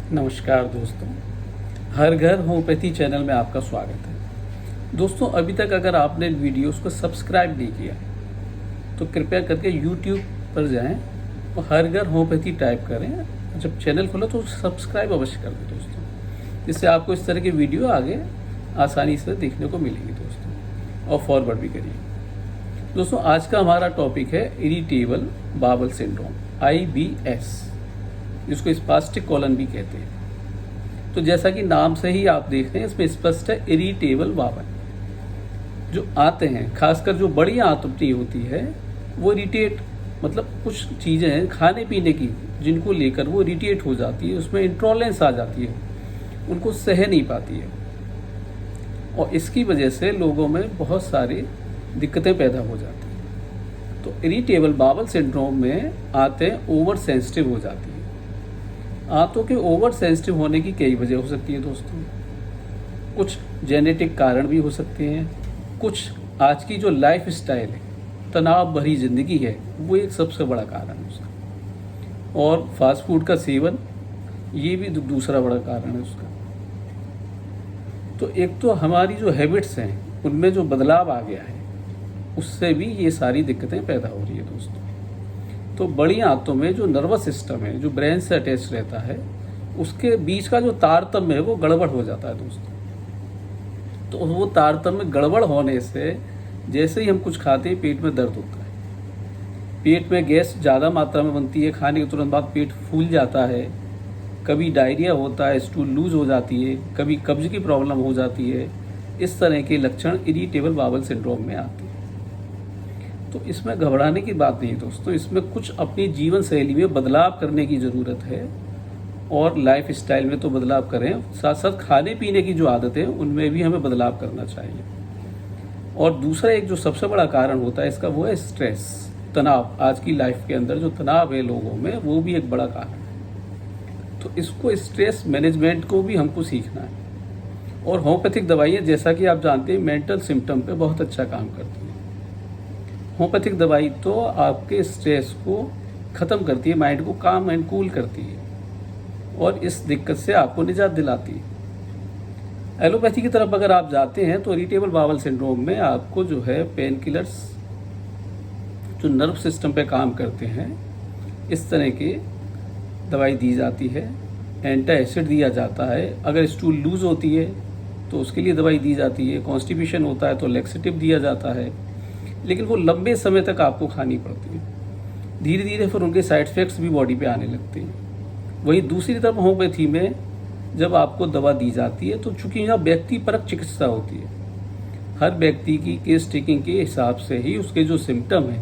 नमस्कार दोस्तों, हर घर होम्योपैथी चैनल में आपका स्वागत है। दोस्तों, अभी तक अगर आपने वीडियोस को सब्सक्राइब नहीं किया तो कृपया करके YouTube पर जाएं और हर घर होम्योपैथी टाइप करें। जब चैनल खोलो तो सब्सक्राइब अवश्य कर दें दोस्तों, जिससे आपको इस तरह के वीडियो आगे आसानी से देखने को मिलेंगे दोस्तों, और फॉरवर्ड भी करिए। दोस्तों, आज का हमारा टॉपिक है इरिटेबल बावल सिंड्रोम, IBS, जिसको स्पास्टिक कॉलन भी कहते हैं। तो जैसा कि नाम से ही आप देख रहे हैं, इसमें स्पष्ट है इरिटेबल बावल जो आते हैं, खासकर जो बड़ी आंतुटी होती है वो इरिटेट, मतलब कुछ चीज़ें हैं खाने पीने की जिनको लेकर वो इरिटेट हो जाती है, उसमें इंटॉलरेंस आ जाती है, उनको सह नहीं पाती है, और इसकी वजह से लोगों में बहुत सारी दिक्कतें पैदा हो जाती हैं। तो इरिटेबल बावल सिंड्रोम में आते ओवर सेंसिटिव हो जाती है। आंतों के ओवर सेंसिटिव होने की कई वजह हो सकती है दोस्तों। कुछ जेनेटिक कारण भी हो सकते हैं, कुछ आज की जो लाइफ स्टाइल है, तनाव भरी जिंदगी है, वो एक सबसे बड़ा कारण है उसका, और फास्ट फूड का सेवन ये भी दूसरा बड़ा कारण है उसका। तो एक तो हमारी जो हैबिट्स हैं उनमें जो बदलाव आ गया है, उससे भी ये सारी दिक्कतें पैदा हो रही है दोस्तों। तो बड़ी आंतों में जो नर्वस सिस्टम है, जो ब्रेन से अटैच रहता है, उसके बीच का जो तारतम्य है वो गड़बड़ हो जाता है दोस्तों। तो वो तारतम्य गड़बड़ होने से जैसे ही हम कुछ खाते हैं पेट में दर्द होता है, पेट में गैस ज़्यादा मात्रा में बनती है, खाने के तुरंत बाद पेट फूल जाता है, कभी डायरिया होता है, स्टूल लूज हो जाती है, कभी कब्ज की प्रॉब्लम हो जाती है। इस तरह के लक्षण इरिटेबल बावल सिंड्रोम में आते हैं। तो इसमें घबराने की बात नहीं है दोस्तों, इसमें कुछ अपनी जीवन शैली में बदलाव करने की ज़रूरत है, और लाइफ स्टाइल में तो बदलाव करें, साथ साथ खाने पीने की जो आदतें हैं उनमें भी हमें बदलाव करना चाहिए। और दूसरा एक जो सबसे बड़ा कारण होता है इसका, वो है स्ट्रेस, तनाव। आज की लाइफ के अंदर जो तनाव है लोगों में, वो भी एक बड़ा कारण है। तो इसको, स्ट्रेस मैनेजमेंट को भी हमको सीखना है। और होम्योपैथिक दवाइयाँ, जैसा कि आप जानते हैं, मेंटल सिम्टम पे बहुत अच्छा काम करती है। होम्योपैथिक दवाई तो आपके स्ट्रेस को ख़त्म करती है, माइंड को काम एंड कूल करती है, और इस दिक्कत से आपको निजात दिलाती है। एलोपैथी की तरफ अगर आप जाते हैं तो इरिटेबल बावल सिंड्रोम में आपको जो है पेन किलर्स, जो नर्व सिस्टम पे काम करते हैं, इस तरह की दवाई दी जाती है। एंटी एसिड दिया जाता है। अगर स्टूल लूज होती है तो उसके लिए दवाई दी जाती है। कॉन्स्टिपेशन होता है तो लेक्सेटिव दिया जाता है, लेकिन वो लंबे समय तक आपको खानी पड़ती है। धीरे धीरे फिर उनके साइड इफेक्ट्स भी बॉडी पे आने लगते हैं। वहीं दूसरी तरफ होम्योपैथी में जब आपको दवा दी जाती है तो चूंकि यहाँ व्यक्ति परक चिकित्सा होती है, हर व्यक्ति की केस टेकिंग के हिसाब से ही उसके जो सिम्टम है,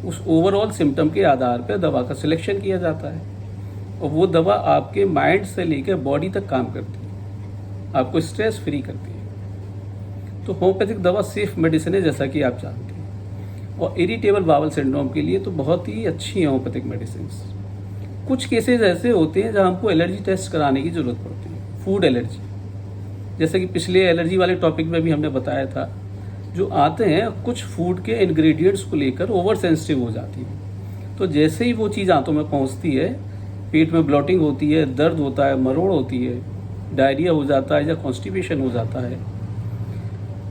उस ओवरऑल सिम्टम के आधार पर दवा का सिलेक्शन किया जाता है, और वो दवा आपके माइंड से लेकर बॉडी तक काम करती है, आपको स्ट्रेस फ्री करती है। तो होम्योपैथिक दवा सेफ मेडिसिन है, जैसा कि आप जानते हैं, और इरिटेबल बावल सिंड्रोम के लिए तो बहुत ही अच्छी है होम्योपैथिक मेडिसिन। कुछ केसेस ऐसे होते हैं जहां हमको एलर्जी टेस्ट कराने की ज़रूरत पड़ती है, फूड एलर्जी, जैसे कि पिछले एलर्जी वाले टॉपिक में भी हमने बताया था। जो आते हैं कुछ फूड के इंग्रेडिएंट्स को लेकर ओवर सेंसिटिव हो जाती है, तो जैसे ही वो चीज़ आंतों में पहुँचती है, पेट में ब्लॉटिंग होती है, दर्द होता है, मरोड़ होती है, डायरिया हो जाता है या कॉन्स्टिपेशन हो जाता है।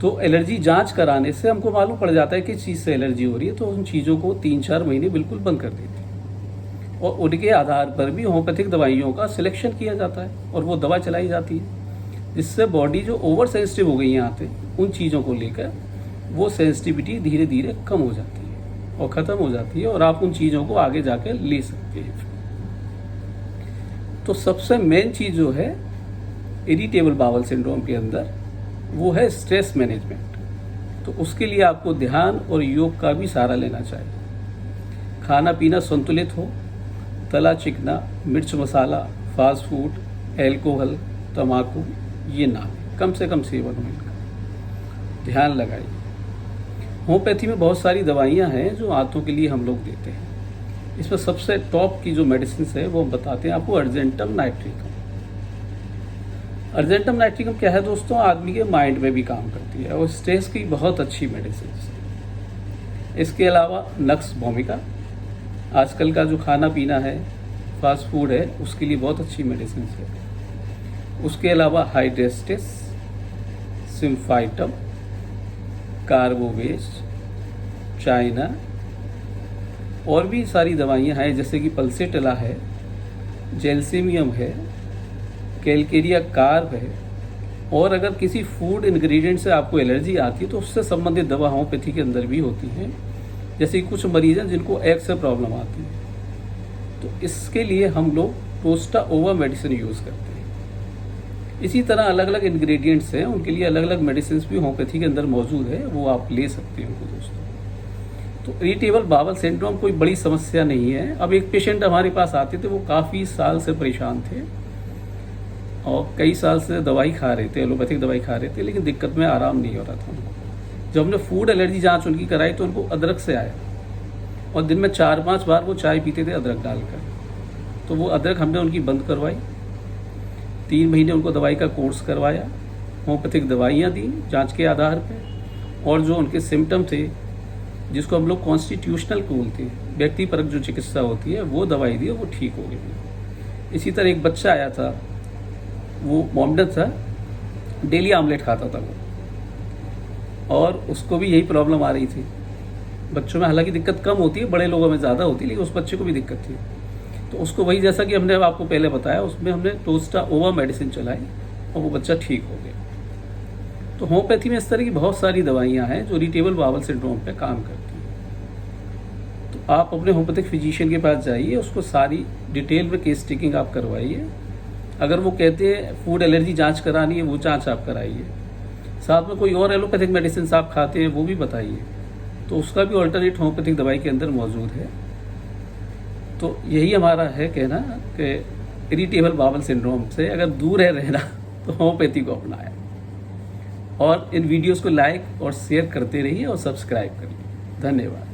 तो एलर्जी जांच कराने से हमको मालूम पड़ जाता है किस चीज़ से एलर्जी हो रही है, तो उन चीज़ों को 3-4 महीने बिल्कुल बंद कर देती है, और उनके आधार पर भी होम्योपैथिक दवाइयों का सिलेक्शन किया जाता है और वो दवा चलाई जाती है, जिससे बॉडी जो ओवर सेंसिटिव हो गई है आते उन चीज़ों को लेकर, वो सेंसिटिविटी धीरे धीरे कम हो जाती है और ख़त्म हो जाती है, और आप उन चीज़ों को आगे जाकर ले सकते हैं। तो सबसे मेन चीज़ जो है इरिटेबल बावल सिंड्रोम के अंदर, वो है स्ट्रेस मैनेजमेंट। तो उसके लिए आपको ध्यान और योग का भी सहारा लेना चाहिए। खाना पीना संतुलित हो, तला चिकना, मिर्च मसाला, फास्ट फूड, एल्कोहल, तम्बाकू ये ना, कम से कम सेवन हो इनका, ध्यान लगाइए। होम्योपैथी में बहुत सारी दवाइयाँ हैं जो आंतों के लिए हम लोग देते हैं। इसमें सबसे टॉप की जो मेडिसिन है वो हम बताते हैं आपको, अर्जेंटम नाइट्रिकम। अर्जेंटम नाइट्रिकम क्या है दोस्तों, आदमी के माइंड में भी काम करती है और स्ट्रेस की बहुत अच्छी मेडिसिन है। इसके अलावा नक्स भूमिका, आजकल का जो खाना पीना है, फास्ट फूड है उसके लिए बहुत अच्छी मेडिसिन है। उसके अलावा हाइड्रेस्टिस, सिम्फाइटम, कार्बोवेस्ट, चाइना और भी सारी दवाइयाँ हैं, जैसे कि पल्सेटिला है, जेल्सिमियम है, कैलकेरिया कार्ब है। और अगर किसी फूड इंग्रेडिएंट से आपको एलर्जी आती है तो उससे संबंधित दवा होम्योपैथी के अंदर भी होती हैं। जैसे कि कुछ मरीज हैं जिनको एक्स से प्रॉब्लम आती है, तो इसके लिए हम लोग टोस्टा ओवा मेडिसिन यूज़ करते हैं। इसी तरह अलग अलग इंग्रेडिएंट्स हैं, उनके लिए अलग अलग मेडिसिन भी होम्योपैथी के अंदर मौजूद है, वो आप ले सकते हो दोस्तों। तो इरिटेबल बावल सिंड्रोम कोई बड़ी समस्या नहीं है। अब एक पेशेंट हमारे पास आते थे, वो काफ़ी साल से परेशान थे और कई साल से दवाई खा रहे थे, एलोपैथिक दवाई खा रहे थे, लेकिन दिक्कत में आराम नहीं हो रहा था उनको। जब हमने फूड एलर्जी जांच उनकी कराई तो उनको अदरक से आया और दिन में 4-5 बार वो चाय पीते थे अदरक डालकर। तो वो अदरक हमने उनकी बंद करवाई, 3 महीने उनको दवाई का कोर्स करवाया, होम्योपैथिक दवाइयाँ दी जांच के आधार पर, और जो उनके सिम्टम थे जिसको हम लोग कॉन्स्टिट्यूशनल बोलते हैं, व्यक्तिपरक जो चिकित्सा होती है, वो दवाई दी और वो ठीक हो गए। इसी तरह एक बच्चा आया था, वो मोमडन था, डेली आमलेट खाता था वो, और उसको भी यही प्रॉब्लम आ रही थी। बच्चों में हालांकि दिक्कत कम होती है, बड़े लोगों में ज़्यादा होती है, लेकिन उस बच्चे को भी दिक्कत थी। तो उसको वही, जैसा कि हमने आपको पहले बताया, उसमें हमने टोस्टा ओवा मेडिसिन चलाई और वो बच्चा ठीक हो गया। तो होम्योपैथी में इस तरह की बहुत सारी दवाइयाँ हैं जो इरिटेबल बावल सिंड्रोम पे काम करती हैं। तो आप अपने होम्योपैथिक फिजिशियन के पास जाइए, उसको सारी डिटेल में केस टेकिंग आप करवाइए। अगर वो कहते हैं फूड एलर्जी जांच करानी है, वो जांच आप कराइए। साथ में कोई और एलोपैथिक मेडिसिन आप खाते हैं वो भी बताइए, तो उसका भी ऑल्टरनेट होम्योपैथिक दवाई के अंदर मौजूद है। तो यही हमारा है कहना कि इरिटेबल बावल सिंड्रोम से अगर दूर है रहना तो होम्योपैथी को अपनाएं, और इन वीडियोस को लाइक और शेयर करते रहिए और सब्सक्राइब करिए। धन्यवाद।